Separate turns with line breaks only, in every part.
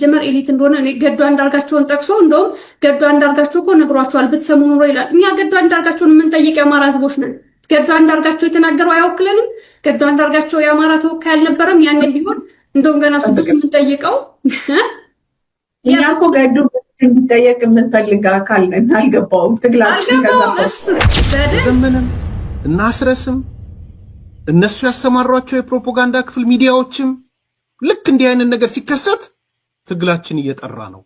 ጀመር ኤሊት እንደሆነ እኔ ገዱ አንዳርጋቸውን ጠቅሶ እንደውም ገዱ አንዳርጋቸው እኮ ነግሯቸዋል ብትሰሙ ኑሮ ይላል። እኛ ገዱ አንዳርጋቸውን የምንጠይቅ የአማራ ህዝቦች ነን። ገዱ አንዳርጋቸው የተናገረው አይወክለንም። ገዱ አንዳርጋቸው የአማራ ተወካይ አልነበረም። ያን ቢሆን እንደውም ገና እሱ የምንጠይቀው
እኛ እኮ ገዱ እንዲጠየቅ የምንፈልግ አካል ነን። አልገባውም ትግላችን
ዘመንም እናስረስም እነሱ ያሰማሯቸው የፕሮፓጋንዳ ክፍል ሚዲያዎችም ልክ እንዲህ አይነት ነገር ሲከሰት ትግላችን እየጠራ ነው።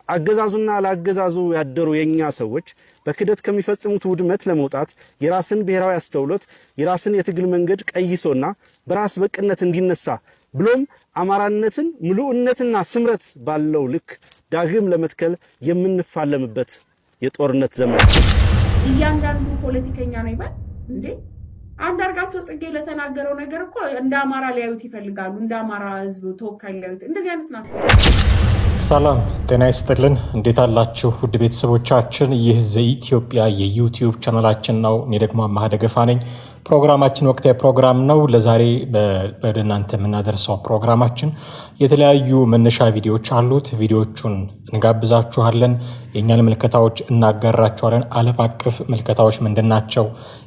አገዛዙና ለአገዛዙ ያደሩ የኛ ሰዎች በክደት ከሚፈጽሙት ውድመት ለመውጣት የራስን ብሔራዊ አስተውሎት የራስን የትግል መንገድ ቀይሶና በራስ በቅነት እንዲነሳ ብሎም አማራነትን ሙሉእነትና ስምረት ባለው ልክ ዳግም ለመትከል የምንፋለምበት የጦርነት ዘመን።
እያንዳንዱ ፖለቲከኛ ነው ይባል እንዴ? አንዳርጋቸው ጽጌ ለተናገረው ነገር እኮ እንደ አማራ ሊያዩት ይፈልጋሉ። እንደ አማራ ህዝብ ተወካይ ሊያዩት እንደዚህ አይነት ናቸው።
ሰላም ጤና ይስጥልን። እንዴት አላችሁ ውድ ቤተሰቦቻችን? ይህ ዘኢትዮጵያ የዩቲዩብ ቻናላችን ነው። እኔ ደግሞ አማሃ ደገፋ ነኝ። ፕሮግራማችን ወቅታዊ ፕሮግራም ነው። ለዛሬ ወደ እናንተ የምናደርሰው ፕሮግራማችን የተለያዩ መነሻ ቪዲዮዎች አሉት። ቪዲዮቹን እንጋብዛችኋለን። የእኛን ምልከታዎች እናጋራችኋለን። ዓለም አቀፍ ምልከታዎች ምንድናቸው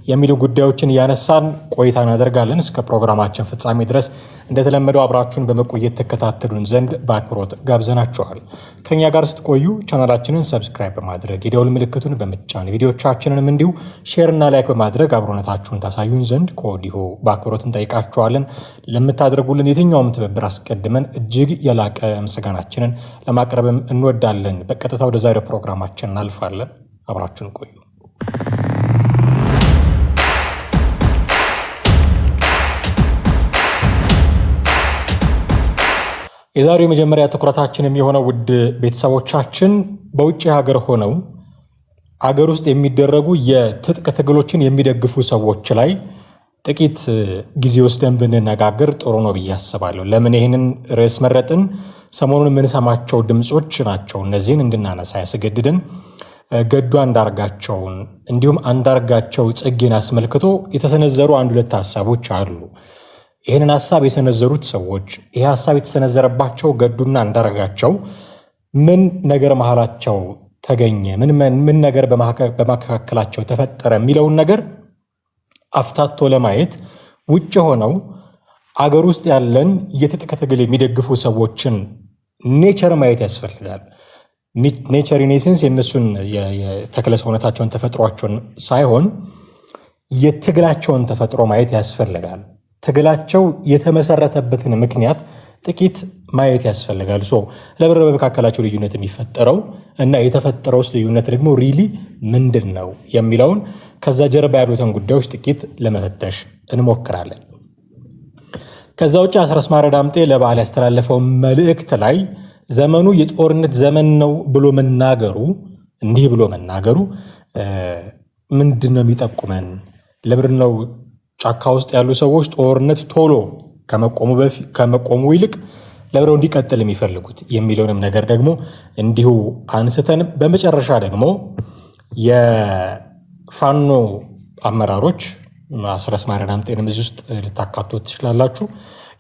የሚሉ ጉዳዮችን እያነሳን ቆይታ እናደርጋለን። እስከ ፕሮግራማችን ፍጻሜ ድረስ እንደተለመደው አብራችሁን በመቆየት ተከታተሉን ዘንድ በአክብሮት ጋብዘናችኋል። ከኛ ጋር ስትቆዩ ቻናላችንን ሰብስክራይብ በማድረግ የደውል ምልክቱን በመጫን ቪዲዮቻችንንም እንዲሁ ሼርና ላይክ በማድረግ አብሮነታችሁን ታሳዩን ዘንድ ከወዲሁ በአክብሮት እንጠይቃችኋለን። ለምታደርጉልን የትኛውም ትብብር አስቀድመን እጅግ የላቀ ምስጋናችንን ለማቅረብም እንወዳለን። በቀጥታ ወደ ዛሬው ፕሮግራማችን እናልፋለን። አብራችሁን ቆዩ። የዛሬው የመጀመሪያ ትኩረታችን የሚሆነው ውድ ቤተሰቦቻችን በውጭ ሀገር ሆነው አገር ውስጥ የሚደረጉ የትጥቅ ትግሎችን የሚደግፉ ሰዎች ላይ ጥቂት ጊዜ ወስደን ብንነጋገር ጥሩ ነው ብዬ አስባለሁ። ለምን ይህንን ርዕስ መረጥን? ሰሞኑን የምንሰማቸው ድምፆች ናቸው እነዚህን እንድናነሳ ያስገድድን። ገዱ አንዳርጋቸውን እንዲሁም አንዳርጋቸው ጽጌን አስመልክቶ የተሰነዘሩ አንድ ሁለት ሀሳቦች አሉ። ይህንን ሀሳብ የሰነዘሩት ሰዎች ይህ ሀሳብ የተሰነዘረባቸው ገዱና አንዳርጋቸው ምን ነገር መሃላቸው ተገኘ፣ ምን ነገር በመካከላቸው ተፈጠረ የሚለውን ነገር አፍታቶ ለማየት ውጭ ሆነው አገር ውስጥ ያለን የትጥቅ ትግል የሚደግፉ ሰዎችን ኔቸር ማየት ያስፈልጋል። ኔቸር ኢኔሴንስ የእነሱን የተክለ ሰውነታቸውን ተፈጥሯቸውን ሳይሆን የትግላቸውን ተፈጥሮ ማየት ያስፈልጋል። ትግላቸው የተመሰረተበትን ምክንያት ጥቂት ማየት ያስፈልጋል። ለምን በመካከላቸው ልዩነት የሚፈጠረው እና የተፈጠረውስ ልዩነት ደግሞ ሪሊ ምንድን ነው የሚለውን ከዛ ጀርባ ያሉትን ጉዳዮች ጥቂት ለመፈተሽ እንሞክራለን። ከዛ ውጭ አስረስማረ ዳምጤ ለበዓል ያስተላለፈው መልእክት ላይ ዘመኑ የጦርነት ዘመን ነው ብሎ መናገሩ እንዲህ ብሎ መናገሩ ምንድን ነው የሚጠቁመን? ለምንድን ነው ጫካ ውስጥ ያሉ ሰዎች ጦርነት ቶሎ ከመቆሙ ይልቅ ለብረው እንዲቀጥል የሚፈልጉት የሚለውንም ነገር ደግሞ እንዲሁ አንስተን በመጨረሻ ደግሞ የፋኖ አመራሮች አስረስማረ ዳምጤንም እዚህ ውስጥ ልታካቱ ትችላላችሁ።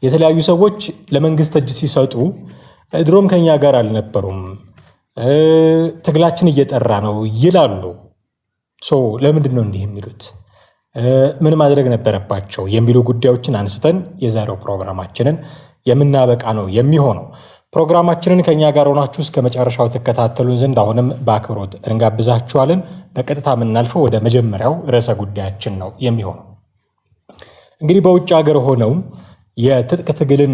የተለያዩ ሰዎች ለመንግስት እጅ ሲሰጡ ድሮም ከኛ ጋር አልነበሩም፣ ትግላችን እየጠራ ነው ይላሉ። ለምንድን ነው እንዲህ የሚሉት? ምን ማድረግ ነበረባቸው የሚሉ ጉዳዮችን አንስተን የዛሬው ፕሮግራማችንን የምናበቃ ነው የሚሆነው። ፕሮግራማችንን ከኛ ጋር ሆናችሁ እስከ መጨረሻው ተከታተሉን ዘንድ አሁንም በአክብሮት እንጋብዛችኋለን። በቀጥታ የምናልፈው ወደ መጀመሪያው ርዕሰ ጉዳያችን ነው የሚሆነው። እንግዲህ በውጭ ሀገር ሆነው የትጥቅ ትግልን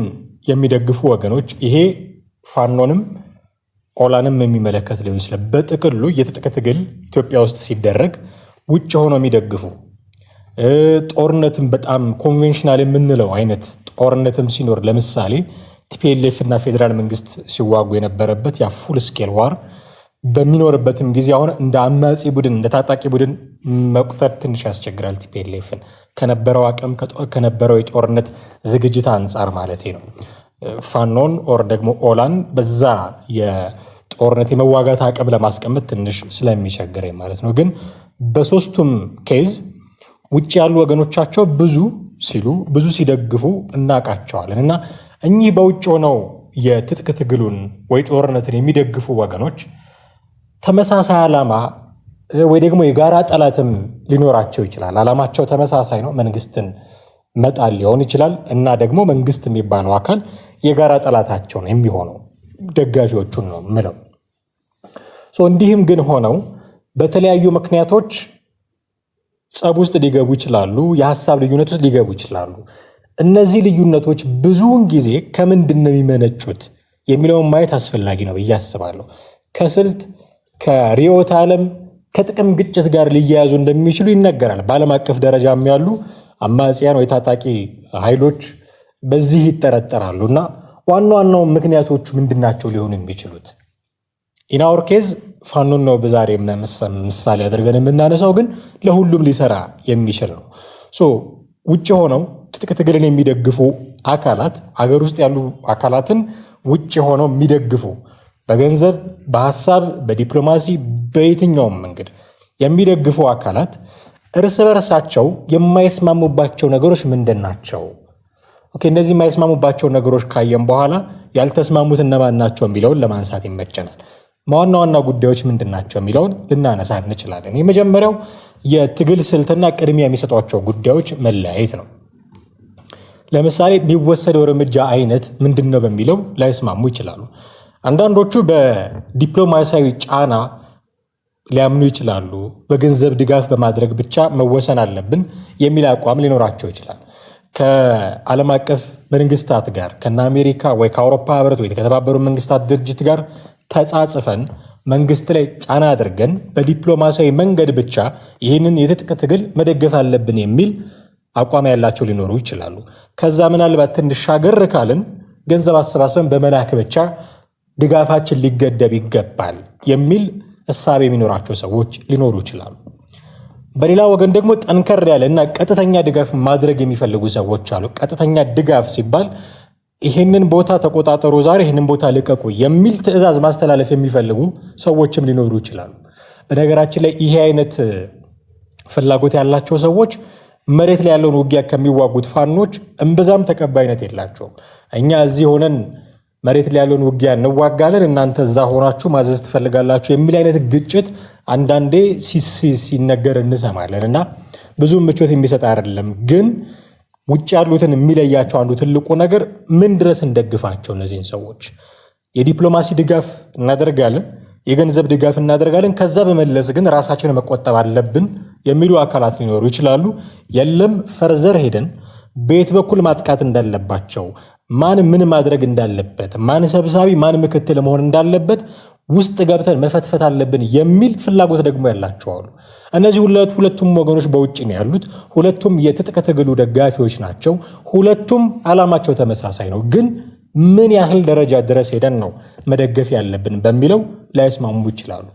የሚደግፉ ወገኖች ይሄ ፋኖንም ኦላንም የሚመለከት ሊሆን ይችላል። በጥቅሉ የትጥቅ ትግል ኢትዮጵያ ውስጥ ሲደረግ ውጭ ሆነው የሚደግፉ ጦርነትም በጣም ኮንቬንሽናል የምንለው አይነት ጦርነትም ሲኖር ለምሳሌ ቲፒኤልኤፍ እና ፌዴራል መንግስት ሲዋጉ የነበረበት ያ ፉል ስኬል ዋር በሚኖርበትም ጊዜ አሁን እንደ አማጺ ቡድን እንደ ታጣቂ ቡድን መቁጠር ትንሽ ያስቸግራል። ቲፒኤልኤፍን ከነበረው አቅም ከነበረው የጦርነት ዝግጅት አንጻር ማለት ነው። ፋኖን ኦር ደግሞ ኦላን በዛ የጦርነት የመዋጋት አቅም ለማስቀመጥ ትንሽ ስለሚቸግረኝ ማለት ነው። ግን በሶስቱም ኬዝ ውጭ ያሉ ወገኖቻቸው ብዙ ሲሉ ብዙ ሲደግፉ እናቃቸዋለን እና እኚህ በውጭ ሆነው የትጥቅ ትግሉን ወይ ጦርነትን የሚደግፉ ወገኖች ተመሳሳይ ዓላማ ወይ ደግሞ የጋራ ጠላትም ሊኖራቸው ይችላል። ዓላማቸው ተመሳሳይ ነው፣ መንግስትን መጣል ሊሆን ይችላል እና ደግሞ መንግስት የሚባለው አካል የጋራ ጠላታቸው ነው የሚሆነው ደጋፊዎቹን ነው ምለው። እንዲህም ግን ሆነው በተለያዩ ምክንያቶች ጸብ ውስጥ ሊገቡ ይችላሉ፣ የሐሳብ ልዩነት ውስጥ ሊገቡ ይችላሉ። እነዚህ ልዩነቶች ብዙውን ጊዜ ከምንድን ነው የሚመነጩት የሚለውን ማየት አስፈላጊ ነው ብዬ አስባለሁ። ከስልት ከርዕዮተ ዓለም ከጥቅም ግጭት ጋር ሊያያዙ እንደሚችሉ ይነገራል። በዓለም አቀፍ ደረጃም ያሉ አማጽያን ወይ ታጣቂ ኃይሎች በዚህ ይጠረጠራሉ እና ዋና ዋናው ምክንያቶቹ ምንድናቸው ሊሆኑ የሚችሉት? ኢናወር ኬዝ ፋኖን ነው በዛሬ ምሳሌ አድርገን የምናነሳው፣ ግን ለሁሉም ሊሰራ የሚችል ነው። ውጭ ሆነው ትጥቅ ትግልን የሚደግፉ አካላት አገር ውስጥ ያሉ አካላትን ውጭ ሆነው የሚደግፉ በገንዘብ፣ በሐሳብ፣ በዲፕሎማሲ በየትኛውም መንገድ የሚደግፉ አካላት እርስ በርሳቸው የማይስማሙባቸው ነገሮች ምንድን ናቸው? እነዚህ የማይስማሙባቸው ነገሮች ካየም በኋላ ያልተስማሙት እነማን ናቸው የሚለውን ለማንሳት ይመቸናል። ዋና ዋና ጉዳዮች ምንድን ናቸው የሚለውን ልናነሳ እንችላለን። የመጀመሪያው የትግል ስልትና ቅድሚያ የሚሰጧቸው ጉዳዮች መለያየት ነው። ለምሳሌ የሚወሰደው እርምጃ አይነት ምንድን ነው በሚለው ላይስማሙ ይችላሉ። አንዳንዶቹ በዲፕሎማሲያዊ ጫና ሊያምኑ ይችላሉ። በገንዘብ ድጋፍ በማድረግ ብቻ መወሰን አለብን የሚል አቋም ሊኖራቸው ይችላል። ከዓለም አቀፍ መንግስታት ጋር ከነ አሜሪካ ወይ ከአውሮፓ ህብረት ወይ ከተባበሩ መንግስታት ድርጅት ጋር ተጻጽፈን መንግስት ላይ ጫና አድርገን በዲፕሎማሲያዊ መንገድ ብቻ ይህንን የትጥቅ ትግል መደገፍ አለብን የሚል አቋም ያላቸው ሊኖሩ ይችላሉ። ከዛ ምናልባት ትንሽ ሻገር ካልን ገንዘብ አሰባስበን በመላክ ብቻ ድጋፋችን ሊገደብ ይገባል የሚል እሳቤ የሚኖራቸው ሰዎች ሊኖሩ ይችላሉ። በሌላ ወገን ደግሞ ጠንከር ያለ እና ቀጥተኛ ድጋፍ ማድረግ የሚፈልጉ ሰዎች አሉ። ቀጥተኛ ድጋፍ ሲባል ይህንን ቦታ ተቆጣጠሩ፣ ዛሬ ይህንን ቦታ ልቀቁ የሚል ትዕዛዝ ማስተላለፍ የሚፈልጉ ሰዎችም ሊኖሩ ይችላሉ። በነገራችን ላይ ይሄ አይነት ፍላጎት ያላቸው ሰዎች መሬት ላይ ያለውን ውጊያ ከሚዋጉት ፋኖች እምብዛም ተቀባይነት የላቸውም። እኛ እዚህ ሆነን መሬት ላይ ያለውን ውጊያ እንዋጋለን፣ እናንተ እዛ ሆናችሁ ማዘዝ ትፈልጋላችሁ የሚል አይነት ግጭት አንዳንዴ ሲነገር እንሰማለን እና ብዙ ምቾት የሚሰጥ አይደለም። ግን ውጭ ያሉትን የሚለያቸው አንዱ ትልቁ ነገር ምን ድረስ እንደግፋቸው እነዚህን ሰዎች የዲፕሎማሲ ድጋፍ እናደርጋለን፣ የገንዘብ ድጋፍ እናደርጋለን፣ ከዛ በመለስ ግን ራሳችንን መቆጠብ አለብን የሚሉ አካላት ሊኖሩ ይችላሉ። የለም ፈርዘር ሄደን በየት በኩል ማጥቃት እንዳለባቸው፣ ማን ምን ማድረግ እንዳለበት፣ ማን ሰብሳቢ ማን ምክትል መሆን እንዳለበት ውስጥ ገብተን መፈትፈት አለብን የሚል ፍላጎት ደግሞ ያላቸዋሉ። እነዚህ ሁለቱም ወገኖች በውጭ ነው ያሉት። ሁለቱም የትጥቅ ትግሉ ደጋፊዎች ናቸው። ሁለቱም ዓላማቸው ተመሳሳይ ነው። ግን ምን ያህል ደረጃ ድረስ ሄደን ነው መደገፍ ያለብን በሚለው ላይስማሙ ይችላሉ።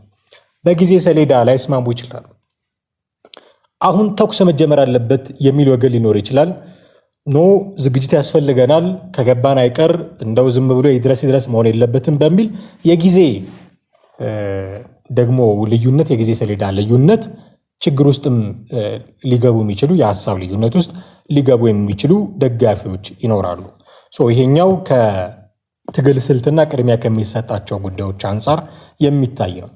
በጊዜ ሰሌዳ ላይስማሙ ይችላሉ። አሁን ተኩስ መጀመር አለበት የሚል ወገን ሊኖር ይችላል። ኖ ዝግጅት ያስፈልገናል፣ ከገባን አይቀር እንደው ዝም ብሎ ይድረስ መሆን የለበትም በሚል የጊዜ ደግሞ ልዩነት፣ የጊዜ ሰሌዳ ልዩነት ችግር ውስጥም ሊገቡ የሚችሉ የሀሳብ ልዩነት ውስጥ ሊገቡ የሚችሉ ደጋፊዎች ይኖራሉ። ይሄኛው ከትግል ስልትና ቅድሚያ ከሚሰጣቸው ጉዳዮች አንጻር የሚታይ ነው።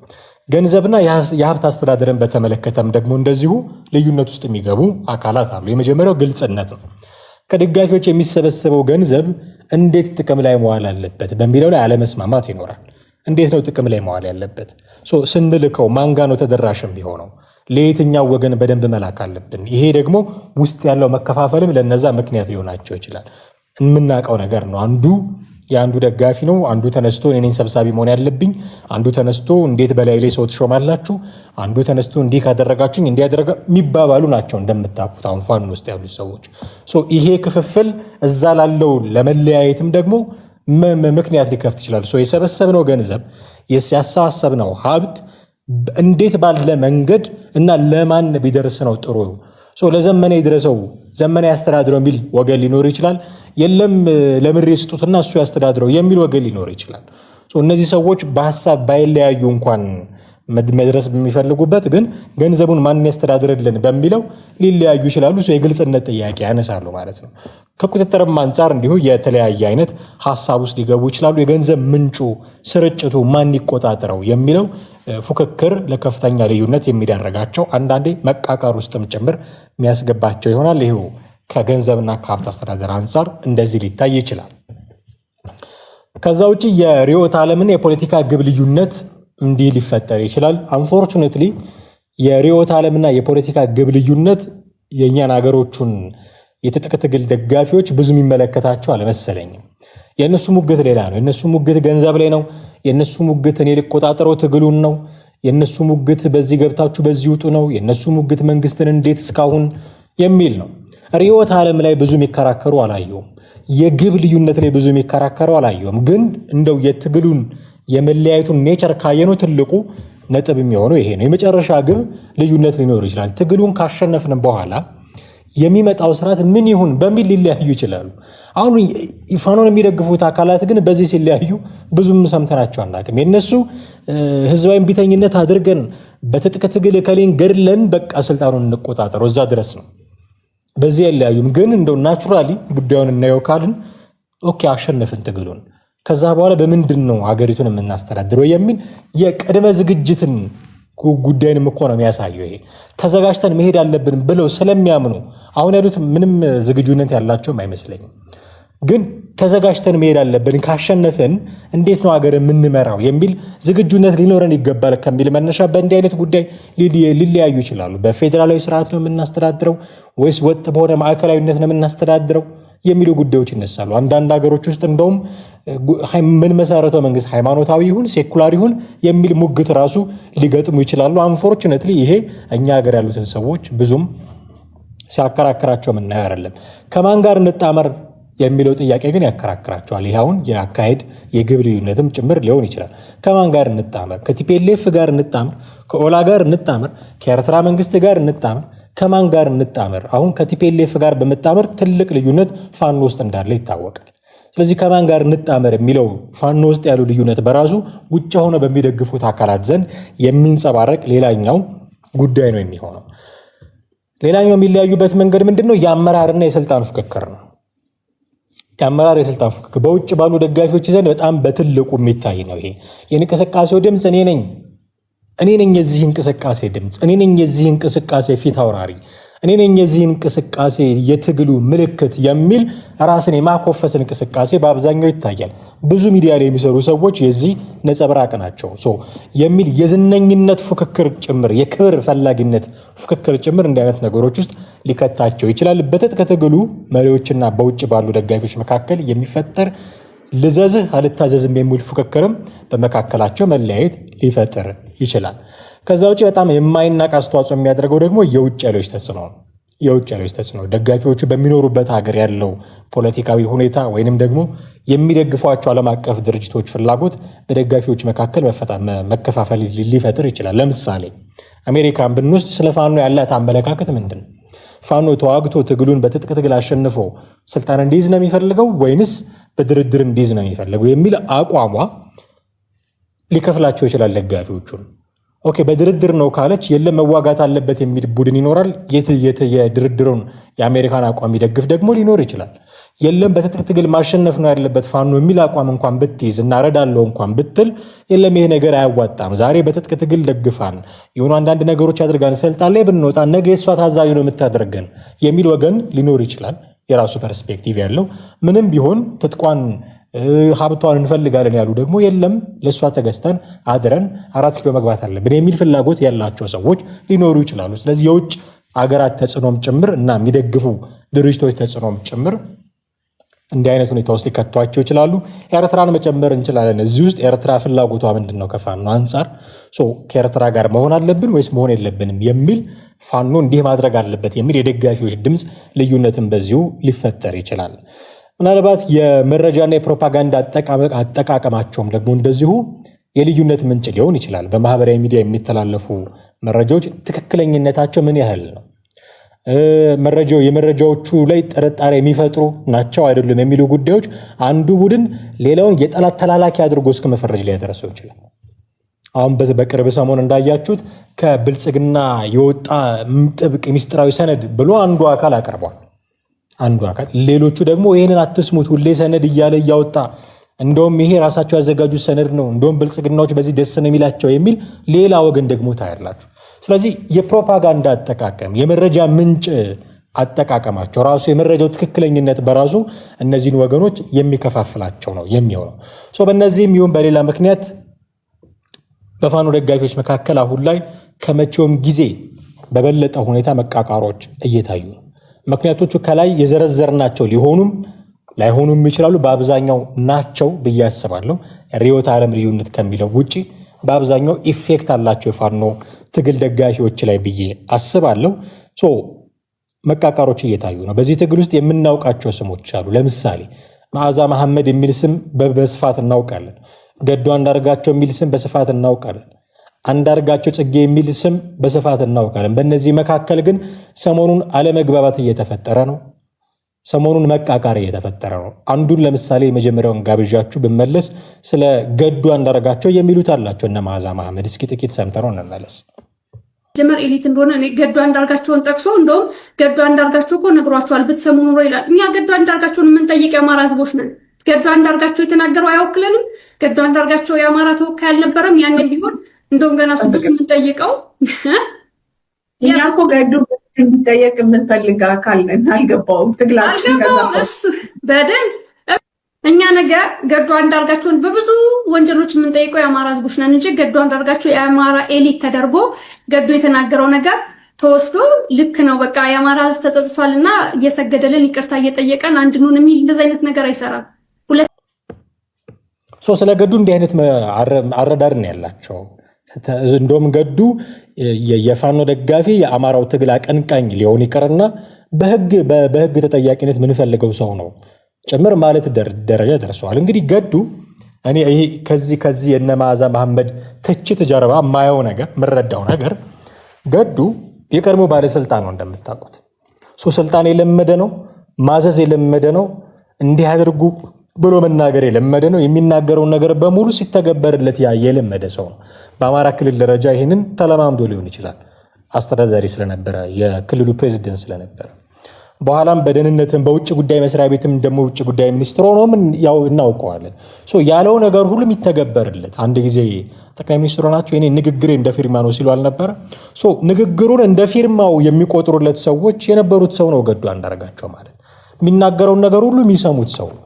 ገንዘብና የሀብት አስተዳደርን በተመለከተም ደግሞ እንደዚሁ ልዩነት ውስጥ የሚገቡ አካላት አሉ። የመጀመሪያው ግልጽነት ነው። ከደጋፊዎች የሚሰበሰበው ገንዘብ እንዴት ጥቅም ላይ መዋል አለበት በሚለው ላይ አለመስማማት ይኖራል። እንዴት ነው ጥቅም ላይ መዋል ያለበት? ስንልከው ማንጋ ነው ተደራሽም ቢሆነው ለየትኛው ወገን በደንብ መላክ አለብን? ይሄ ደግሞ ውስጥ ያለው መከፋፈልም ለነዛ ምክንያት ሊሆናቸው ይችላል። የምናውቀው ነገር ነው። አንዱ የአንዱ ደጋፊ ነው። አንዱ ተነስቶ እኔን ሰብሳቢ መሆን ያለብኝ፣ አንዱ ተነስቶ እንዴት በላይ ላይ ሰው ትሾማላችሁ፣ አንዱ ተነስቶ እንዲህ ካደረጋችሁኝ እንዲያደረጋ የሚባባሉ ናቸው እንደምታውቁት አሁን ፋኖ ውስጥ ያሉት ሰዎች። ይሄ ክፍፍል እዛ ላለው ለመለያየትም ደግሞ ምክንያት ሊከፍት ይችላል። የሰበሰብነው ገንዘብ ያሰባሰብነው ሀብት እንዴት ባለ መንገድ እና ለማን ቢደርስ ነው ጥሩ? ለዘመነ ይድረሰው ዘመነ ያስተዳድረው የሚል ወገን ሊኖር ይችላል። የለም ለምሬ ስጡትና እሱ ያስተዳድረው የሚል ወገን ሊኖር ይችላል። እነዚህ ሰዎች በሀሳብ ባይለያዩ እንኳን መድረስ በሚፈልጉበት ግን ገንዘቡን ማን ያስተዳድርልን በሚለው ሊለያዩ ይችላሉ። የግልጽነት ጥያቄ ያነሳሉ ማለት ነው። ከቁጥጥርም አንጻር እንዲሁ የተለያየ አይነት ሐሳብ ውስጥ ሊገቡ ይችላሉ። የገንዘብ ምንጩ ስርጭቱ ማን ይቆጣጠረው የሚለው ፉክክር ለከፍተኛ ልዩነት የሚዳረጋቸው አንዳንዴ መቃቃር ውስጥም ጭምር የሚያስገባቸው ይሆናል። ይሄው ከገንዘብና ከሀብት አስተዳደር አንጻር እንደዚህ ሊታይ ይችላል። ከዛ ውጪ የርዕዮተ ዓለምና የፖለቲካ ግብ ልዩነት እንዲህ ሊፈጠር ይችላል። አንፎርቹኔትሊ የርዕዮተ ዓለምና የፖለቲካ ግብ ልዩነት የእኛን ሀገሮቹን የትጥቅ ትግል ደጋፊዎች ብዙ የሚመለከታቸው አልመሰለኝም። የእነሱ ሙግት ሌላ ነው። የእነሱ ሙግት ገንዘብ ላይ ነው። የእነሱ ሙግት እኔ ልቆጣጠረው ትግሉን ነው። የእነሱ ሙግት በዚህ ገብታችሁ በዚህ ውጡ ነው። የእነሱ ሙግት መንግስትን እንዴት እስካሁን የሚል ነው። ርዕዮተ ዓለም ላይ ብዙ የሚከራከሩ አላየውም። የግብ ልዩነት ላይ ብዙ የሚከራከሩ አላየውም። ግን እንደው የትግሉን የመለያየቱን ኔቸር ካየነው ትልቁ ነጥብ የሚሆነው ይሄ ነው። የመጨረሻ ግብ ልዩነት ሊኖር ይችላል። ትግሉን ካሸነፍን በኋላ የሚመጣው ስርዓት ምን ይሁን በሚል ሊለያዩ ይችላሉ። አሁን ፋኖን የሚደግፉት አካላት ግን በዚህ ሲለያዩ ብዙም ሰምተናቸው አናውቅም። የነሱ ህዝባዊ እምቢተኝነት አድርገን በትጥቅ ትግል ከሌን ገድለን በቃ ስልጣኑን እንቆጣጠረው እዛ ድረስ ነው። በዚህ አይለያዩም። ግን እንደው ናቹራሊ ጉዳዩን እናየው ካልን ኦኬ አሸነፍን ትግሉን፣ ከዛ በኋላ በምንድን ነው ሀገሪቱን የምናስተዳድረው የሚል የቅድመ ዝግጅትን ጉዳይንም እኮ ነው የሚያሳየው። ይሄ ተዘጋጅተን መሄድ አለብን ብለው ስለሚያምኑ አሁን ያሉት ምንም ዝግጁነት ያላቸውም አይመስለኝም። ግን ተዘጋጅተን መሄድ አለብን፣ ካሸነፍን እንዴት ነው ሀገር የምንመራው የሚል ዝግጁነት ሊኖረን ይገባል ከሚል መነሻ በእንዲህ አይነት ጉዳይ ሊለያዩ ይችላሉ። በፌዴራላዊ ስርዓት ነው የምናስተዳድረው ወይስ ወጥ በሆነ ማዕከላዊነት ነው የምናስተዳድረው የሚሉ ጉዳዮች ይነሳሉ። አንዳንድ ሀገሮች ውስጥ እንደውም ምን መሰረተው መንግስት ሃይማኖታዊ ይሁን ሴኩላር ይሁን የሚል ሙግት ራሱ ሊገጥሙ ይችላሉ። አንፎርቹኔትሊ ይሄ እኛ ሀገር ያሉትን ሰዎች ብዙም ሲያከራክራቸው የምናየው አይደለም። ከማን ጋር እንጣመር የሚለው ጥያቄ ግን ያከራክራቸዋል። ይህ አሁን የአካሄድ የግብ ልዩነትም ጭምር ሊሆን ይችላል። ከማን ጋር እንጣመር? ከቲፒኤልኤፍ ጋር እንጣመር? ከኦላ ጋር እንጣመር? ከኤርትራ መንግስት ጋር እንጣመር? ከማን ጋር እንጣመር? አሁን ከቲፒኤልኤፍ ጋር በመጣመር ትልቅ ልዩነት ፋኖ ውስጥ እንዳለ ይታወቃል። ስለዚህ ከማን ጋር እንጣመር የሚለው ፋኖ ውስጥ ያሉ ልዩነት በራሱ ውጭ ሆነ በሚደግፉት አካላት ዘንድ የሚንጸባረቅ ሌላኛው ጉዳይ ነው የሚሆነው። ሌላኛው የሚለያዩበት መንገድ ምንድን ነው? የአመራርና የስልጣን ፍክክር ነው። የአመራር የስልጣን ፍክክር በውጭ ባሉ ደጋፊዎች ዘንድ በጣም በትልቁ የሚታይ ነው። ይሄ የእንቅስቃሴው ድምፅ እኔ ነኝ የዚህ እንቅስቃሴ ድምፅ፣ እኔ ነኝ የዚህ እንቅስቃሴ ፊት አውራሪ፣ እኔ ነኝ የዚህ እንቅስቃሴ የትግሉ ምልክት የሚል ራስን የማኮፈስ እንቅስቃሴ በአብዛኛው ይታያል። ብዙ ሚዲያ ላይ የሚሰሩ ሰዎች የዚህ ነጸብራቅ ናቸው የሚል የዝነኝነት ፉክክር ጭምር፣ የክብር ፈላጊነት ፉክክር ጭምር እንዲህ አይነት ነገሮች ውስጥ ሊከታቸው ይችላል። በትጥቅ ትግሉ መሪዎችና በውጭ ባሉ ደጋፊዎች መካከል የሚፈጠር ልዘዝህ አልታዘዝም የሚል ፉክክርም በመካከላቸው መለያየት ሊፈጥር ይችላል። ከዛ ውጭ በጣም የማይናቅ አስተዋጽኦ የሚያደርገው ደግሞ የውጭ ኃይሎች ተጽዕኖ ነው። የውጭ ኃይሎች ተጽዕኖ ደጋፊዎቹ በሚኖሩበት ሀገር ያለው ፖለቲካዊ ሁኔታ ወይንም ደግሞ የሚደግፏቸው ዓለም አቀፍ ድርጅቶች ፍላጎት በደጋፊዎች መካከል መከፋፈል ሊፈጥር ይችላል። ለምሳሌ አሜሪካን ብንወስድ ስለ ፋኖ ያላት አመለካከት ምንድን ነው? ፋኖ ተዋግቶ ትግሉን በትጥቅ ትግል አሸንፎ ስልጣን እንዲይዝ ነው የሚፈልገው ወይንስ በድርድር እንዲይዝ ነው የሚፈልገው የሚል አቋሟ ሊከፍላቸው ይችላል ደጋፊዎቹን። ኦኬ በድርድር ነው ካለች የለም መዋጋት አለበት የሚል ቡድን ይኖራል። የድርድሩን የአሜሪካን አቋም ይደግፍ ደግሞ ሊኖር ይችላል። የለም በትጥቅ ትግል ማሸነፍ ነው ያለበት ፋኖ የሚል አቋም እንኳን ብትይዝ እና ረዳለው እንኳን ብትል የለም ይሄ ነገር አያዋጣም፣ ዛሬ በትጥቅ ትግል ደግፋን የሆኑ አንዳንድ ነገሮች አድርጋን ስልጣን ላይ ብንወጣ ነገ የሷ ታዛዥ ነው የምታደርገን የሚል ወገን ሊኖር ይችላል። የራሱ ፐርስፔክቲቭ ያለው ምንም ቢሆን ትጥቋን ሀብቷን እንፈልጋለን ያሉ ደግሞ የለም ለእሷ ተገዝተን አድረን 4 ኪሎ መግባት አለብን የሚል ፍላጎት ያላቸው ሰዎች ሊኖሩ ይችላሉ። ስለዚህ የውጭ አገራት ተጽዕኖም ጭምር እና የሚደግፉ ድርጅቶች ተጽዕኖም ጭምር እንዲህ አይነት ሁኔታ ውስጥ ሊከቷቸው ይችላሉ። ኤርትራን መጨመር እንችላለን እዚህ ውስጥ። ኤርትራ ፍላጎቷ ምንድን ነው? ከፋኖ አንጻር ከኤርትራ ጋር መሆን አለብን ወይስ መሆን የለብንም የሚል ፋኖ እንዲህ ማድረግ አለበት የሚል የደጋፊዎች ድምፅ ልዩነትን በዚሁ ሊፈጠር ይችላል። ምናልባት የመረጃና የፕሮፓጋንዳ አጠቃቀማቸውም ደግሞ እንደዚሁ የልዩነት ምንጭ ሊሆን ይችላል። በማህበራዊ ሚዲያ የሚተላለፉ መረጃዎች ትክክለኝነታቸው ምን ያህል ነው? የመረጃዎቹ ላይ ጥርጣሬ የሚፈጥሩ ናቸው አይደሉም የሚሉ ጉዳዮች አንዱ ቡድን ሌላውን የጠላት ተላላኪ አድርጎ እስከ መፈረጅ ሊያደርሰው ይችላል። አሁን በቅርብ ሰሞን እንዳያችሁት ከብልጽግና የወጣ ጥብቅ ሚስጥራዊ ሰነድ ብሎ አንዱ አካል አቀርቧል። አንዱ አካል ሌሎቹ ደግሞ ይሄንን አትስሙት ሁሌ ሰነድ እያለ እያወጣ እንደውም ይሄ ራሳቸው ያዘጋጁት ሰነድ ነው እንደውም ብልጽግናዎች በዚህ ደስ ነው የሚላቸው የሚል ሌላ ወገን ደግሞ ታያላችሁ። ስለዚህ የፕሮፓጋንዳ አጠቃቀም የመረጃ ምንጭ አጠቃቀማቸው ራሱ የመረጃው ትክክለኝነት በራሱ እነዚህን ወገኖች የሚከፋፍላቸው ነው የሚሆነው። በእነዚህም ይሁን በሌላ ምክንያት በፋኖ ደጋፊዎች መካከል አሁን ላይ ከመቼውም ጊዜ በበለጠ ሁኔታ መቃቃሮች እየታዩ ነው። ምክንያቶቹ ከላይ የዘረዘርናቸው ሊሆኑም ላይሆኑም ይችላሉ። በአብዛኛው ናቸው ብዬ አስባለሁ። ርዕዮተ ዓለም ልዩነት ከሚለው ውጪ በአብዛኛው ኢፌክት አላቸው የፋኖ ትግል ደጋፊዎች ላይ ብዬ አስባለሁ። መቃቃሮች እየታዩ ነው። በዚህ ትግል ውስጥ የምናውቃቸው ስሞች አሉ። ለምሳሌ መዓዛ መሐመድ የሚል ስም በስፋት እናውቃለን። ገዱ አንዳርጋቸው የሚል ስም በስፋት እናውቃለን። አንዳርጋቸው ጽጌ የሚል ስም በስፋት እናውቃለን። በእነዚህ መካከል ግን ሰሞኑን አለመግባባት እየተፈጠረ ነው። ሰሞኑን መቃቃር እየተፈጠረ ነው። አንዱን ለምሳሌ የመጀመሪያውን ጋብዣችሁ ብመለስ ስለ ገዱ አንዳርጋቸው የሚሉት አላቸው እነ መዓዛ መሐመድ። እስኪ ጥቂት ሰምተነው እንመለስ።
ጀመር ኤሊት እንደሆነ ገዱ አንዳርጋቸውን ጠቅሶ እንደውም ገዱ አንዳርጋቸው እኮ ነግሯቸዋል ብትሰሙ ኑሮ ይላል። እኛ ገዱ አንዳርጋቸውን የምንጠይቅ የአማራ ህዝቦች ነን። ገዱ አንዳርጋቸው የተናገረው አያወክለንም። ገዱ አንዳርጋቸው የአማራ ተወካይ አልነበረም። ያን ቢሆን እንደውም ገና እሱ የምንጠይቀው
እኛ እኮ ገዱ እንዲጠየቅ የምንፈልግ አካል ነን። አልገባውም ትግላችን
እሱ በደንብ እኛ ነገ ገዱ አንዳርጋቸውን በብዙ ወንጀሎች የምንጠይቀው የአማራ ህዝቦች ነን እንጂ ገዱ አንዳርጋቸው የአማራ ኤሊት ተደርጎ ገዱ የተናገረው ነገር ተወስዶ ልክ ነው በቃ የአማራ ህዝብ ተጸጽቷልና እየሰገደልን ይቅርታ እየጠየቀን አንድኑን የሚል እንደዚህ አይነት ነገር አይሰራም።
ስለ ገዱ እንዲህ አይነት አረዳድ ነው ያላቸው። እንደውም ገዱ የፋኖ ደጋፊ የአማራው ትግል አቀንቃኝ ሊሆን ይቀርና በህግ ተጠያቂነት ምንፈልገው ሰው ነው ጭምር ማለት ደረጃ ደርሰዋል። እንግዲህ ገዱ እኔ ይሄ ከዚህ የነ መዓዛ መሐመድ ትችት ጀርባ ማየው ነገር ምረዳው ነገር ገዱ የቀድሞ ባለስልጣን ነው እንደምታውቁት። ስልጣን የለመደ ነው፣ ማዘዝ የለመደ ነው፣ እንዲህ አድርጉ ብሎ መናገር የለመደ ነው። የሚናገረውን ነገር በሙሉ ሲተገበርለት የለመደ ሰው ነው። በአማራ ክልል ደረጃ ይህንን ተለማምዶ ሊሆን ይችላል። አስተዳዳሪ ስለነበረ የክልሉ ፕሬዝደንት ስለነበረ በኋላም በደህንነትም በውጭ ጉዳይ መስሪያ ቤትም ደግሞ ውጭ ጉዳይ ሚኒስትር ሆኖ ያው እናውቀዋለን። ያለው ነገር ሁሉ የሚተገበርለት አንድ ጊዜ ጠቅላይ ሚኒስትሩ ናቸው የኔ ንግግሬ እንደ ፊርማ ነው ሲሉ አልነበረ? ንግግሩን እንደ ፊርማው የሚቆጥሩለት ሰዎች የነበሩት ሰው ነው ገዱ አንዳርጋቸው ማለት። የሚናገረውን ነገር ሁሉ የሚሰሙት ሰው ነው።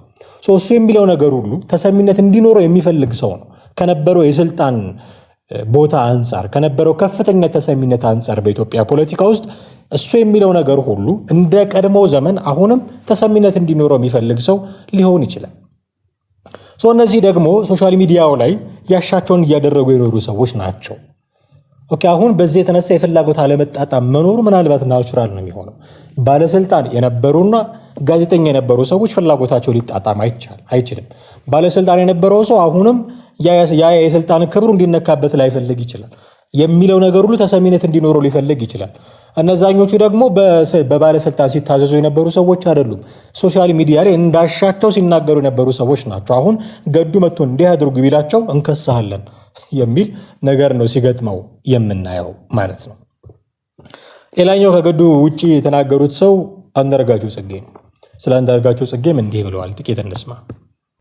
እሱ የሚለው ነገር ሁሉ ተሰሚነት እንዲኖረው የሚፈልግ ሰው ነው። ከነበረው የስልጣን ቦታ አንጻር ከነበረው ከፍተኛ ተሰሚነት አንጻር በኢትዮጵያ ፖለቲካ ውስጥ እሱ የሚለው ነገር ሁሉ እንደ ቀድሞው ዘመን አሁንም ተሰሚነት እንዲኖረው የሚፈልግ ሰው ሊሆን ይችላል። እነዚህ ደግሞ ሶሻል ሚዲያው ላይ ያሻቸውን እያደረጉ የኖሩ ሰዎች ናቸው። አሁን በዚህ የተነሳ የፍላጎት አለመጣጣም መኖሩ ምናልባት ናቹራል ነው የሚሆነው። ባለስልጣን የነበሩና ጋዜጠኛ የነበሩ ሰዎች ፍላጎታቸው ሊጣጣም አይችልም። ባለስልጣን የነበረው ሰው አሁንም ያ የስልጣን ክብሩ እንዲነካበት ላይፈልግ ይችላል። የሚለው ነገር ሁሉ ተሰሚነት እንዲኖረው ሊፈልግ ይችላል። እነዛኞቹ ደግሞ በባለስልጣን ሲታዘዙ የነበሩ ሰዎች አይደሉም። ሶሻል ሚዲያ ላይ እንዳሻቸው ሲናገሩ የነበሩ ሰዎች ናቸው። አሁን ገዱ መጥቶ እንዲህ አድርጉ ቢላቸው እንከሳለን የሚል ነገር ነው ሲገጥመው የምናየው ማለት ነው። ሌላኛው ከገዱ ውጪ የተናገሩት ሰው አንዳርጋቸው ጽጌ ነው። ስለ አንዳርጋቸው ጽጌም እንዲህ ብለዋል። ጥቂት እንስማ።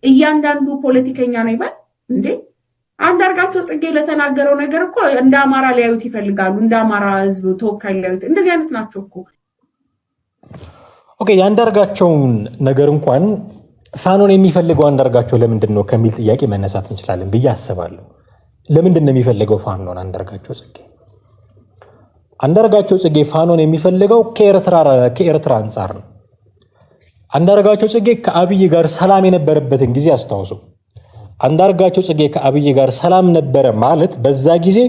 እያንዳንዱ ፖለቲከኛ ነው ይባል እንዴ? አንዳርጋቸው ጽጌ ለተናገረው ነገር እኮ እንደ አማራ ሊያዩት ይፈልጋሉ። እንደ አማራ ህዝብ ተወካይ ሊያዩት እንደዚህ አይነት ናቸው እኮ።
የአንዳርጋቸውን ነገር እንኳን ፋኖን የሚፈልገው አንዳርጋቸው ለምንድን ነው ከሚል ጥያቄ መነሳት እንችላለን ብዬ አስባለሁ። ለምንድን ነው የሚፈልገው ፋኖን አንዳርጋቸው ጽጌ? አንዳርጋቸው ጽጌ ፋኖን የሚፈልገው ከኤርትራ አንጻር ነው። አንዳርጋቸው ጽጌ ከአብይ ጋር ሰላም የነበረበትን ጊዜ አስታውሱ። አንዳርጋቸው ጽጌ ከአብይ ጋር ሰላም ነበረ ማለት በዛ ጊዜ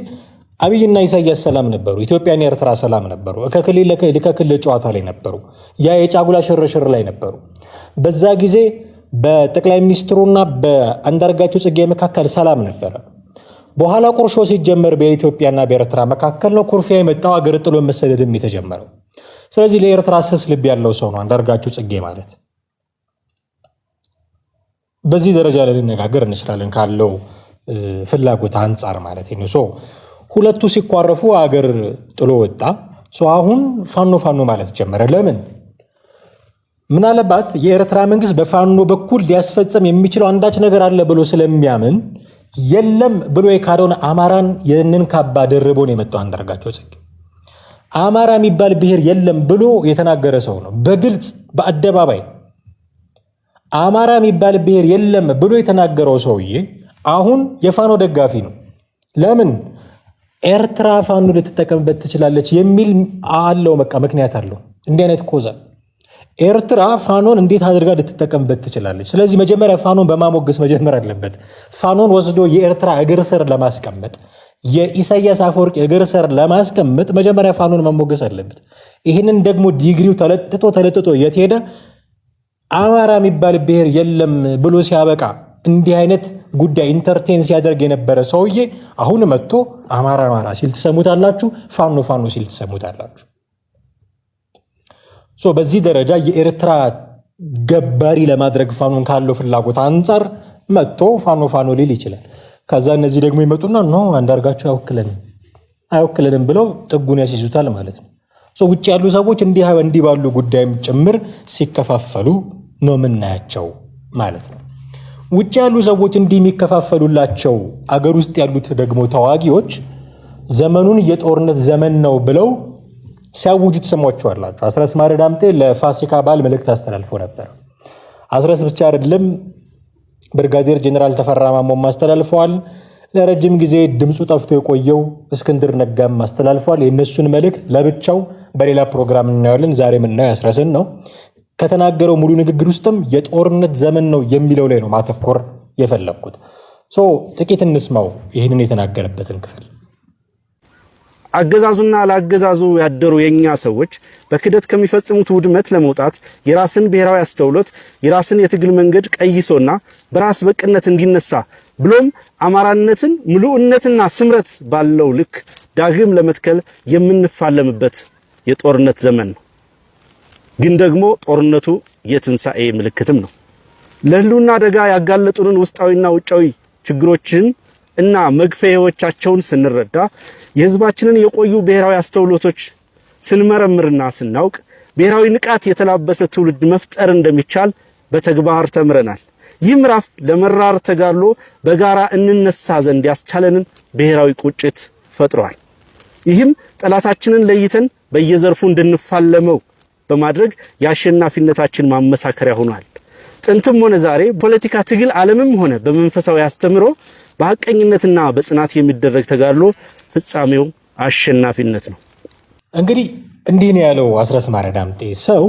አብይና ኢሳያስ ሰላም ነበሩ። ኢትዮጵያና ኤርትራ ሰላም ነበሩ። ከክልል ጨዋታ ላይ ነበሩ። ያ የጫጉላ ሽርሽር ላይ ነበሩ። በዛ ጊዜ በጠቅላይ ሚኒስትሩና በአንዳርጋቸው ጽጌ መካከል ሰላም ነበረ። በኋላ ቁርሾ ሲጀመር በኢትዮጵያና በኤርትራ መካከል ነው ኩርፊያ የመጣው፣ አገር ጥሎ መሰደድም የተጀመረው። ስለዚህ ለኤርትራ ስስ ልብ ያለው ሰው ነው አንዳርጋቸው ጽጌ ማለት። በዚህ ደረጃ ላይ ልነጋገር እንችላለን ካለው ፍላጎት አንጻር ማለት ነው። ሶ ሁለቱ ሲኳረፉ አገር ጥሎ ወጣ። ሶ አሁን ፋኖ ማለት ጀመረ። ለምን? ምናልባት የኤርትራ መንግስት በፋኖ በኩል ሊያስፈጽም የሚችለው አንዳች ነገር አለ ብሎ ስለሚያምን የለም ብሎ የካደውን አማራን የንን ካባ ደርቦ ነው የመጣው አንዳርጋቸው ጽጌ። አማራ የሚባል ብሔር የለም ብሎ የተናገረ ሰው ነው። በግልጽ በአደባባይ አማራ የሚባል ብሔር የለም ብሎ የተናገረው ሰውዬ አሁን የፋኖ ደጋፊ ነው። ለምን? ኤርትራ ፋኖ ልትጠቀምበት ትችላለች የሚል አለው። በቃ ምክንያት አለው። እንዲህ አይነት ኮዛ ኤርትራ ፋኖን እንዴት አድርጋ ልትጠቀምበት ትችላለች? ስለዚህ መጀመሪያ ፋኖን በማሞገስ መጀመር አለበት። ፋኖን ወስዶ የኤርትራ እግር ስር ለማስቀመጥ የኢሳያስ አፈወርቂ እግር ስር ለማስቀመጥ መጀመሪያ ፋኖን መሞገስ አለበት። ይህንን ደግሞ ዲግሪው ተለጥጦ የት ሄደ? አማራ የሚባል ብሔር የለም ብሎ ሲያበቃ እንዲህ አይነት ጉዳይ ኢንተርቴን ሲያደርግ የነበረ ሰውዬ አሁን መጥቶ አማራ ሲል ትሰሙታላችሁ፣ ፋኖ ሲል ትሰሙታላችሁ። በዚህ ደረጃ የኤርትራ ገባሪ ለማድረግ ፋኖን ካለው ፍላጎት አንጻር መጥቶ ፋኖ ሊል ይችላል። ከዛ እነዚህ ደግሞ ይመጡና ኖ አንዳርጋቸው አይወክለንም ብለው ጥጉን ያስይዙታል ማለት ነው። ውጭ ያሉ ሰዎች እንዲህ ባሉ ጉዳይም ጭምር ሲከፋፈሉ ነው የምናያቸው ማለት ነው። ውጭ ያሉ ሰዎች እንዲህ የሚከፋፈሉላቸው አገር ውስጥ ያሉት ደግሞ ተዋጊዎች ዘመኑን የጦርነት ዘመን ነው ብለው ሲያውጁ ትሰሟቸዋላችሁ። አስረስ ማረ ዳምጤ ለፋሲካ በዓል መልእክት አስተላልፎ ነበር። አስረስ ብቻ አይደለም፣ ብርጋዴር ጀነራል ተፈራ ማሞም አስተላልፈዋል። ለረጅም ጊዜ ድምፁ ጠፍቶ የቆየው እስክንድር ነጋም አስተላልፈዋል። የእነሱን መልእክት ለብቻው በሌላ ፕሮግራም እናያለን። ዛሬ የምናየው አስረስን ነው። ከተናገረው ሙሉ ንግግር ውስጥም የጦርነት ዘመን ነው የሚለው ላይ ነው ማተኮር የፈለግኩት። ጥቂት እንስማው ይህንን የተናገረበትን ክፍል።
አገዛዙና ላገዛዙ ያደሩ የኛ ሰዎች በክደት ከሚፈጽሙት ውድመት ለመውጣት የራስን ብሔራዊ አስተውሎት የራስን የትግል መንገድ ቀይሶና በራስ በቅነት እንዲነሳ ብሎም አማራነትን ሙሉእነትና ስምረት ባለው ልክ ዳግም ለመትከል የምንፋለምበት የጦርነት ዘመን ነው። ግን ደግሞ ጦርነቱ የትንሳኤ ምልክትም ነው። ለህልውና አደጋ ያጋለጡንን ውስጣዊና ውጫዊ ችግሮችን እና መግፈያዎቻቸውን ስንረዳ የህዝባችንን የቆዩ ብሔራዊ አስተውሎቶች ስንመረምርና ስናውቅ ብሔራዊ ንቃት የተላበሰ ትውልድ መፍጠር እንደሚቻል በተግባር ተምረናል። ይህ ምዕራፍ ለመራር ተጋድሎ በጋራ እንነሳ ዘንድ ያስቻለንን ብሔራዊ ቁጭት ፈጥሯል። ይህም ጠላታችንን ለይተን በየዘርፉ እንድንፋለመው በማድረግ የአሸናፊነታችን ማመሳከሪያ ሆኗል። ጥንትም ሆነ ዛሬ ፖለቲካ ትግል ዓለምም ሆነ በመንፈሳዊ አስተምሮ በሐቀኝነትና በጽናት የሚደረግ ተጋድሎ ፍጻሜው አሸናፊነት ነው።
እንግዲህ እንዲህ ነው ያለው አስረስ ማረ ዳምጤ። ሰው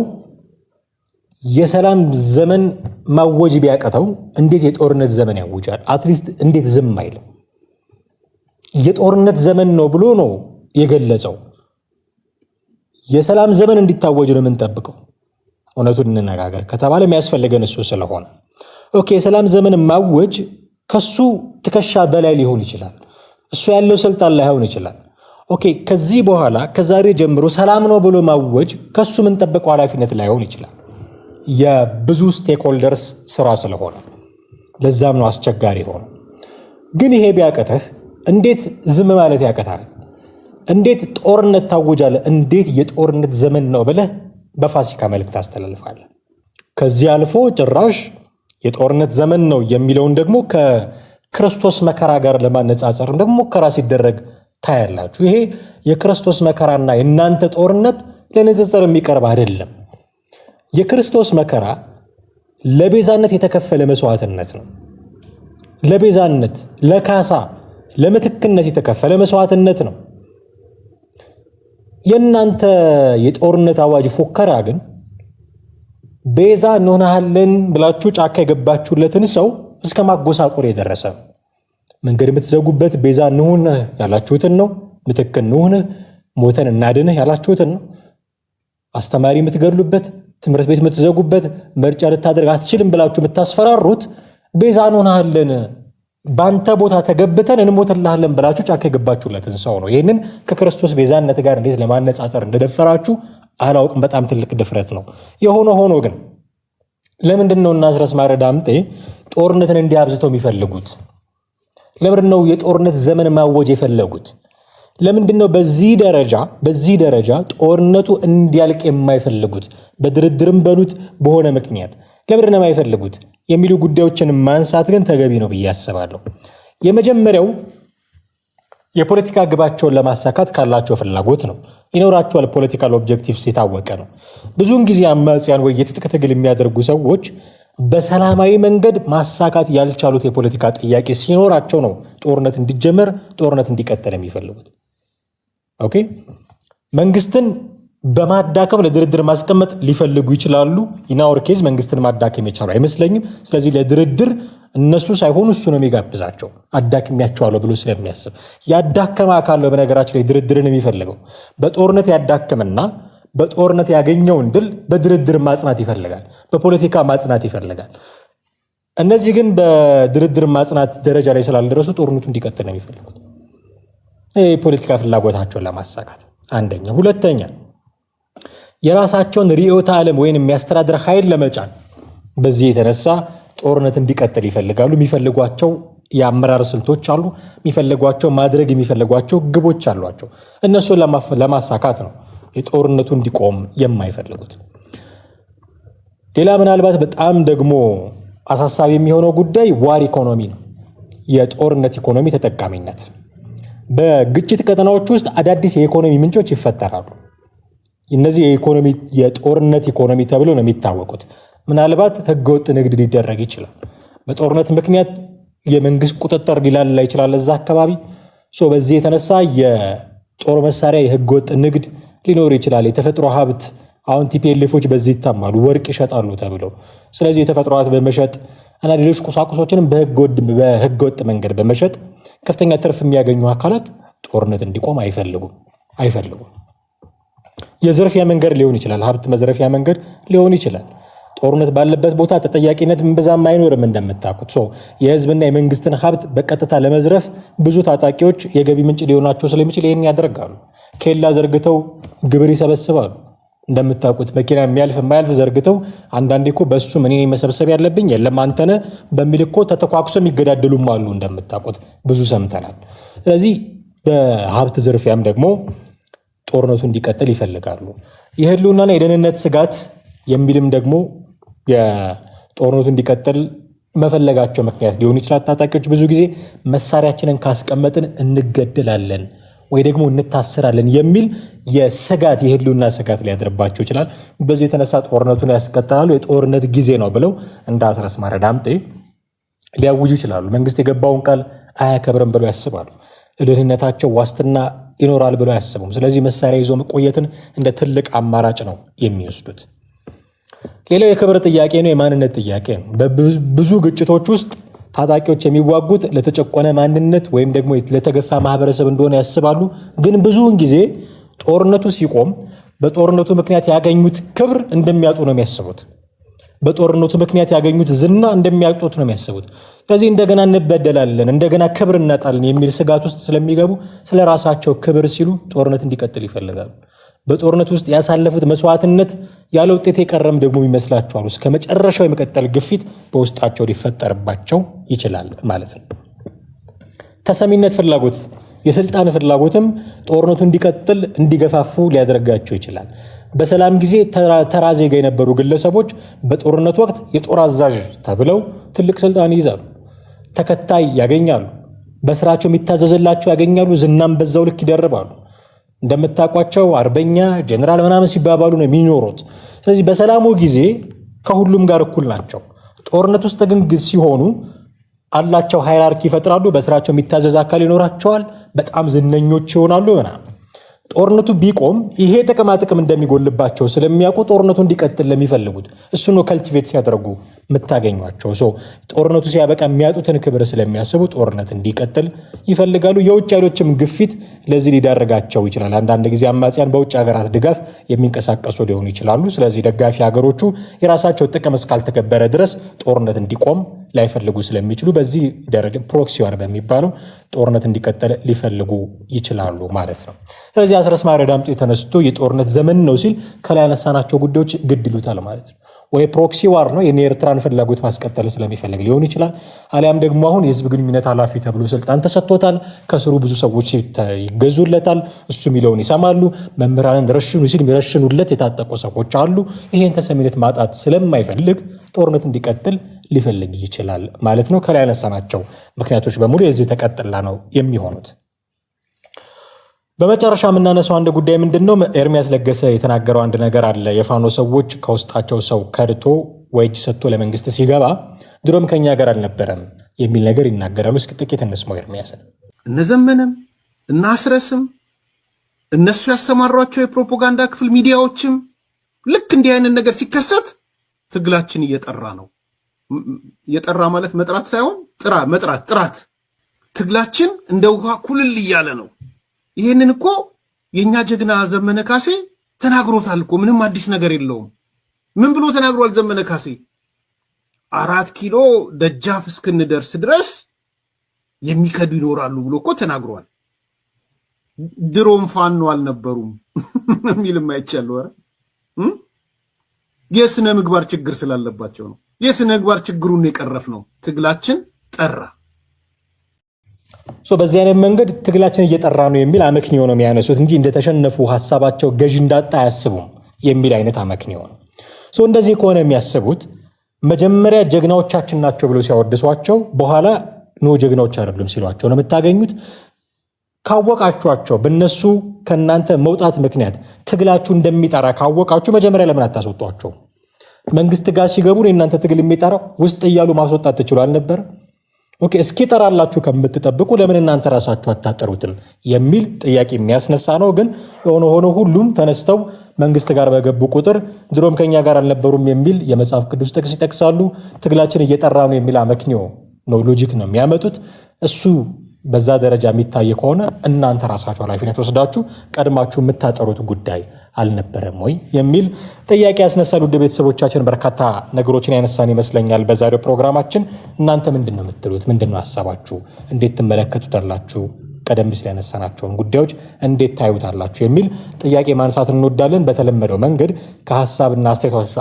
የሰላም ዘመን ማወጅ ቢያቀተው እንዴት የጦርነት ዘመን ያውጃል? አትሊስት እንዴት ዝም አይልም? የጦርነት ዘመን ነው ብሎ ነው የገለጸው። የሰላም ዘመን እንዲታወጅ ነው የምንጠብቀው። እውነቱን እንነጋገር ከተባለ የሚያስፈልገን እሱ ስለሆነ ኦኬ፣ የሰላም ዘመን ማወጅ ከሱ ትከሻ በላይ ሊሆን ይችላል። እሱ ያለው ስልጣን ላይሆን ይችላል። ኦኬ፣ ከዚህ በኋላ ከዛሬ ጀምሮ ሰላም ነው ብሎ ማወጅ ከሱ የምንጠብቀው ኃላፊነት ላይሆን ይችላል። የብዙ ስቴክሆልደርስ ስራ ስለሆነ ለዛም ነው አስቸጋሪ ሆነ። ግን ይሄ ቢያቀተህ እንዴት ዝም ማለት ያቀታል? እንዴት ጦርነት ታወጃለህ? እንዴት የጦርነት ዘመን ነው ብለህ በፋሲካ መልእክት አስተላልፋለህ? ከዚህ አልፎ ጭራሽ የጦርነት ዘመን ነው የሚለውን ደግሞ ከክርስቶስ መከራ ጋር ለማነጻጸር ደግሞ ሙከራ ሲደረግ ታያላችሁ። ይሄ የክርስቶስ መከራና የእናንተ ጦርነት ለንጽጽር የሚቀርብ አይደለም። የክርስቶስ መከራ ለቤዛነት የተከፈለ መስዋዕትነት ነው። ለቤዛነት፣ ለካሳ፣ ለምትክነት የተከፈለ መስዋዕትነት ነው። የእናንተ የጦርነት አዋጅ ፎከራ ግን ቤዛ እንሆናለን ብላችሁ ጫካ የገባችሁለትን ሰው እስከ ማጎሳቆር የደረሰ ነው። መንገድ የምትዘጉበት ቤዛ እንሁን ያላችሁትን ነው። ምትክ እንሁን፣ ሞተን እናድንህ ያላችሁትን ነው። አስተማሪ የምትገድሉበት፣ ትምህርት ቤት የምትዘጉበት፣ ምርጫ ልታደርግ አትችልም ብላችሁ የምታስፈራሩት ቤዛ እንሆናለን፣ በአንተ ቦታ ተገብተን እንሞትልሃለን ብላችሁ ጫካ የገባችሁለትን ሰው ነው። ይህንን ከክርስቶስ ቤዛነት ጋር እንዴት ለማነጻጸር እንደደፈራችሁ አላውቅም። በጣም ትልቅ ድፍረት ነው። የሆነ ሆኖ ግን ለምንድን ነው እና አስረስ ማረ ዳምጤ ጦርነትን እንዲያብዝተው የሚፈልጉት? ለምንድን ነው የጦርነት ዘመን ማወጅ የፈለጉት? ለምንድን ነው በዚህ ደረጃ ጦርነቱ እንዲያልቅ የማይፈልጉት? በድርድርም በሉት በሆነ ምክንያት ለምንድን ነው የማይፈልጉት የሚሉ ጉዳዮችን ማንሳት ግን ተገቢ ነው ብዬ አስባለሁ። የመጀመሪያው የፖለቲካ ግባቸውን ለማሳካት ካላቸው ፍላጎት ነው። ይኖራቸዋል ፖለቲካል ኦብጀክቲቭስ የታወቀ ነው። ብዙውን ጊዜ አማጽያን ወይ የትጥቅ ትግል የሚያደርጉ ሰዎች በሰላማዊ መንገድ ማሳካት ያልቻሉት የፖለቲካ ጥያቄ ሲኖራቸው ነው ጦርነት እንዲጀመር ጦርነት እንዲቀጥል የሚፈልጉት። ኦኬ መንግስትን በማዳከም ለድርድር ማስቀመጥ ሊፈልጉ ይችላሉ። ኢናወር ኬዝ መንግስትን ማዳከም የቻሉ አይመስለኝም። ስለዚህ ለድርድር እነሱ ሳይሆኑ እሱ ነው የሚጋብዛቸው አዳክሚያቸዋለሁ ብሎ ስለሚያስብ። ያዳከመ አካል ነው በነገራችን ላይ ድርድርን የሚፈልገው። በጦርነት ያዳከመና በጦርነት ያገኘውን ድል በድርድር ማጽናት ይፈልጋል፣ በፖለቲካ ማጽናት ይፈልጋል። እነዚህ ግን በድርድር ማጽናት ደረጃ ላይ ስላልደረሱ ጦርነቱ እንዲቀጥል ነው የሚፈልጉት። ይህ የፖለቲካ ፍላጎታቸውን ለማሳካት አንደኛ። ሁለተኛ የራሳቸውን ርዕዮተ ዓለም ወይም የሚያስተዳድር ኃይል ለመጫን በዚህ የተነሳ ጦርነት እንዲቀጥል ይፈልጋሉ። የሚፈልጓቸው የአመራር ስልቶች አሉ። የሚፈልጓቸው ማድረግ የሚፈልጓቸው ግቦች አሏቸው። እነሱን ለማሳካት ነው የጦርነቱ እንዲቆም የማይፈልጉት። ሌላ ምናልባት በጣም ደግሞ አሳሳቢ የሚሆነው ጉዳይ ዋር ኢኮኖሚ ነው። የጦርነት ኢኮኖሚ ተጠቃሚነት። በግጭት ቀጠናዎች ውስጥ አዳዲስ የኢኮኖሚ ምንጮች ይፈጠራሉ። እነዚህ የጦርነት ኢኮኖሚ ተብሎ ነው የሚታወቁት። ምናልባት ህገወጥ ንግድ ሊደረግ ይችላል። በጦርነት ምክንያት የመንግስት ቁጥጥር ሊላላ ይችላል እዛ አካባቢ። በዚህ የተነሳ የጦር መሳሪያ የህገወጥ ንግድ ሊኖር ይችላል። የተፈጥሮ ሀብት አሁን ቲፒኤልኤፎች በዚህ ይታማሉ፣ ወርቅ ይሸጣሉ ተብለው። ስለዚህ የተፈጥሮ ሀብት በመሸጥ እና ሌሎች ቁሳቁሶችንም በህገወጥ መንገድ በመሸጥ ከፍተኛ ትርፍ የሚያገኙ አካላት ጦርነት እንዲቆም አይፈልጉም። የዝርፊያ መንገድ ሊሆን ይችላል፣ ሀብት መዝረፊያ መንገድ ሊሆን ይችላል። ጦርነት ባለበት ቦታ ተጠያቂነት እምብዛም አይኖርም እንደምታውቁት። የህዝብና የመንግስትን ሀብት በቀጥታ ለመዝረፍ ብዙ ታጣቂዎች የገቢ ምንጭ ሊሆናቸው ስለሚችል ይህን ያደርጋሉ። ኬላ ዘርግተው ግብር ይሰበስባሉ። እንደምታውቁት መኪና የሚያልፍ የማያልፍ ዘርግተው አንዳንዴ እኮ በሱ ምን እኔ መሰብሰብ ያለብኝ የለም አንተነ በሚል እኮ ተተኳኩሶ የሚገዳደሉም አሉ። እንደምታውቁት ብዙ ሰምተናል። ስለዚህ በሀብት ዝርፊያም ደግሞ ጦርነቱ እንዲቀጥል ይፈልጋሉ። የህልውናና የደህንነት ስጋት የሚልም ደግሞ የጦርነቱ እንዲቀጥል መፈለጋቸው ምክንያት ሊሆን ይችላል። ታጣቂዎች ብዙ ጊዜ መሳሪያችንን ካስቀመጥን እንገደላለን ወይ ደግሞ እንታሰራለን የሚል የህልውና ስጋት ሊያድርባቸው ይችላል። በዚህ የተነሳ ጦርነቱን ያስቀጥላሉ። የጦርነት ጊዜ ነው ብለው እንደ አስረስ ማረ ዳምጤ ሊያውጁ ይችላሉ። መንግስት የገባውን ቃል አያከብርም ብለው ያስባሉ። ለደህንነታቸው ዋስትና ይኖራል ብለው አያስቡም። ስለዚህ መሳሪያ ይዞ መቆየትን እንደ ትልቅ አማራጭ ነው የሚወስዱት። ሌላው የክብር ጥያቄ ነው፣ የማንነት ጥያቄ ነው። በብዙ ግጭቶች ውስጥ ታጣቂዎች የሚዋጉት ለተጨቆነ ማንነት ወይም ደግሞ ለተገፋ ማህበረሰብ እንደሆነ ያስባሉ። ግን ብዙውን ጊዜ ጦርነቱ ሲቆም በጦርነቱ ምክንያት ያገኙት ክብር እንደሚያጡ ነው የሚያስቡት። በጦርነቱ ምክንያት ያገኙት ዝና እንደሚያጡት ነው የሚያስቡት። ስለዚህ እንደገና እንበደላለን፣ እንደገና ክብር እናጣለን የሚል ስጋት ውስጥ ስለሚገቡ ስለ ራሳቸው ክብር ሲሉ ጦርነት እንዲቀጥል ይፈልጋሉ። በጦርነት ውስጥ ያሳለፉት መስዋዕትነት ያለ ውጤት የቀረም ደግሞ ይመስላቸዋል። እስከ መጨረሻው የመቀጠል ግፊት በውስጣቸው ሊፈጠርባቸው ይችላል ማለት ነው። ተሰሚነት ፍላጎት፣ የስልጣን ፍላጎትም ጦርነቱ እንዲቀጥል እንዲገፋፉ ሊያደርጋቸው ይችላል። በሰላም ጊዜ ተራ ዜጋ የነበሩ ግለሰቦች በጦርነት ወቅት የጦር አዛዥ ተብለው ትልቅ ስልጣን ይይዛሉ፣ ተከታይ ያገኛሉ፣ በስራቸው የሚታዘዝላቸው ያገኛሉ፣ ዝናም በዛው ልክ ይደርባሉ። እንደምታውቋቸው አርበኛ ጀነራል ምናምን ሲባባሉ ነው የሚኖሩት። ስለዚህ በሰላሙ ጊዜ ከሁሉም ጋር እኩል ናቸው። ጦርነት ውስጥ ግን ሲሆኑ አላቸው ሃይራርኪ ይፈጥራሉ። በስራቸው የሚታዘዝ አካል ይኖራቸዋል። በጣም ዝነኞች ይሆናሉ ምናምን። ጦርነቱ ቢቆም ይሄ ጥቅማ ጥቅም እንደሚጎልባቸው ስለሚያውቁ ጦርነቱ እንዲቀጥል ለሚፈልጉት እሱ ነው ከልቲቬት ሲያደርጉ የምታገኟቸው። ጦርነቱ ሲያበቃ የሚያጡትን ክብር ስለሚያስቡ ጦርነት እንዲቀጥል ይፈልጋሉ። የውጭ ኃይሎችም ግፊት ለዚህ ሊዳረጋቸው ይችላል። አንዳንድ ጊዜ አማጽያን በውጭ ሀገራት ድጋፍ የሚንቀሳቀሱ ሊሆኑ ይችላሉ። ስለዚህ ደጋፊ ሀገሮቹ የራሳቸው ጥቅም እስካልተከበረ ድረስ ጦርነት እንዲቆም ላይፈልጉ ስለሚችሉ በዚህ ደረጃ ፕሮክሲ ዋር በሚባለው ጦርነት እንዲቀጥል ሊፈልጉ ይችላሉ ማለት ነው። ስለዚህ አስረስ ማረ ዳምጤ ተነስቶ የጦርነት ዘመን ነው ሲል ከላይ ያነሳናቸው ጉዳዮች ግድ ይሉታል ማለት ነው። ወይ ፕሮክሲ ዋር ነው የኤርትራን ፍላጎት ማስቀጠል ስለሚፈልግ ሊሆን ይችላል። አሊያም ደግሞ አሁን የህዝብ ግንኙነት ኃላፊ ተብሎ ስልጣን ተሰጥቶታል። ከስሩ ብዙ ሰዎች ይገዙለታል። እሱ የሚለውን ይሰማሉ። መምህራንን ረሽኑ ሲል የሚረሽኑለት የታጠቁ ሰዎች አሉ። ይሄን ተሰሚነት ማጣት ስለማይፈልግ ጦርነት እንዲቀጥል ሊፈልግ ይችላል ማለት ነው። ከላይ ያነሳናቸው ምክንያቶች በሙሉ የዚህ ተቀጥላ ነው የሚሆኑት። በመጨረሻ የምናነሳው አንድ ጉዳይ ምንድነው? ኤርሚያስ ለገሰ የተናገረው አንድ ነገር አለ። የፋኖ ሰዎች ከውስጣቸው ሰው ከድቶ ወይ እጅ ሰጥቶ ለመንግስት ሲገባ ድሮም ከኛ ጋር አልነበረም የሚል ነገር ይናገራሉ። እስኪ ጥቂት እንስማው ኤርሚያስን።
እነ ዘመነም እና አስረስም እነሱ ያሰማሯቸው የፕሮፓጋንዳ ክፍል ሚዲያዎችም ልክ እንዲህ አይነት ነገር ሲከሰት ትግላችን እየጠራ ነው። እየጠራ ማለት መጥራት ሳይሆን ጥራት ትግላችን እንደ ውሃ ኩልል እያለ ነው። ይሄንን እኮ የኛ ጀግና ዘመነ ካሴ ተናግሮታል እኮ ምንም አዲስ ነገር የለውም። ምን ብሎ ተናግሯል ዘመነ ካሴ? 4 ኪሎ ደጃፍ እስክንደርስ ድረስ የሚከዱ ይኖራሉ ብሎ እኮ ተናግሯል። ድሮም ፋኖ አልነበሩም የሚልም አይቻለሁ። የስነ ምግባር ችግር ስላለባቸው ነው። የስነ ምግባር ችግሩን የቀረፍ ነው። ትግላችን ጠራ።
በዚህ አይነት መንገድ ትግላችን እየጠራ ነው የሚል አመክንዮ ነው የሚያነሱት እንጂ እንደተሸነፉ ሐሳባቸው ገዢ እንዳጣ አያስቡም የሚል አይነት አመክንዮ ነው። እንደዚህ ከሆነ የሚያስቡት መጀመሪያ ጀግናዎቻችን ናቸው ብለው ሲያወድሷቸው በኋላ ነው ጀግናዎች አይደሉም ሲሏቸው ነው የምታገኙት። ካወቃችኋቸው በእነሱ ከናንተ መውጣት ምክንያት ትግላችሁ እንደሚጠራ ካወቃችሁ መጀመሪያ ለምን አታስወጧቸው? መንግስት ጋር ሲገቡ የእናንተ ትግል የሚጠራው ውስጥ እያሉ ማስወጣት ትችሉ አልነበረ? ኦኬ እስኪ ጠራላችሁ ከምትጠብቁ ለምን እናንተ ራሳችሁ አታጠሩትም የሚል ጥያቄ የሚያስነሳ ነው። ግን ሆኖ ሁሉም ተነስተው መንግስት ጋር በገቡ ቁጥር ድሮም ከኛ ጋር አልነበሩም የሚል የመጽሐፍ ቅዱስ ጥቅስ ይጠቅሳሉ። ትግላችን እየጠራ ነው የሚል አመክንዮ ነው ሎጂክ ነው የሚያመጡት። እሱ በዛ ደረጃ የሚታይ ከሆነ እናንተ ራሳችሁ ኃላፊነት ወስዳችሁ ቀድማችሁ የምታጠሩት ጉዳይ አልነበረም ወይ የሚል ጥያቄ ያስነሳል። ውድ ቤተሰቦቻችን በርካታ ነገሮችን ያነሳን ይመስለኛል በዛሬው ፕሮግራማችን። እናንተ ምንድነው የምትሉት? ምንድነው ሐሳባችሁ? እንዴት ትመለከቱታላችሁ? ቀደም ሲል ያነሳናቸውን ጉዳዮች እንዴት ታዩታላችሁ የሚል ጥያቄ ማንሳት እንወዳለን። በተለመደው መንገድ ከሐሳብና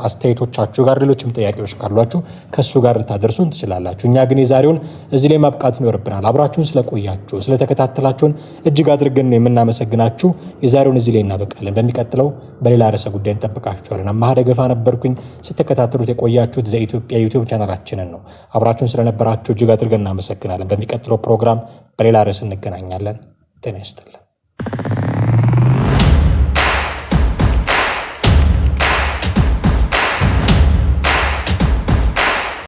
አስተያየቶቻችሁ ጋር ሌሎችም ጥያቄዎች ካሏችሁ ከሱ ጋር ልታደርሱን ትችላላችሁ። እኛ ግን የዛሬውን እዚህ ላይ ማብቃት ይኖርብናል። አብራችሁን ስለቆያችሁ ስለተከታተላችሁን እጅግ አድርገን ነው የምናመሰግናችሁ። የዛሬውን እዚህ ላይ እናበቃለን። በሚቀጥለው በሌላ ርዕሰ ጉዳይ እንጠብቃችኋለን። አማሃ ደገፋ ነበርኩኝ። ስትከታተሉት የቆያችሁት ዘኢትዮጵያ ዩቲዩብ ቻናላችንን ነው። አብራችሁን ስለነበራችሁ እጅግ አድርገን እናመሰግናለን። በሚቀጥለው ፕሮግራም በሌላ ርዕስ እንገናኛለን። ጤና ይስጥልን።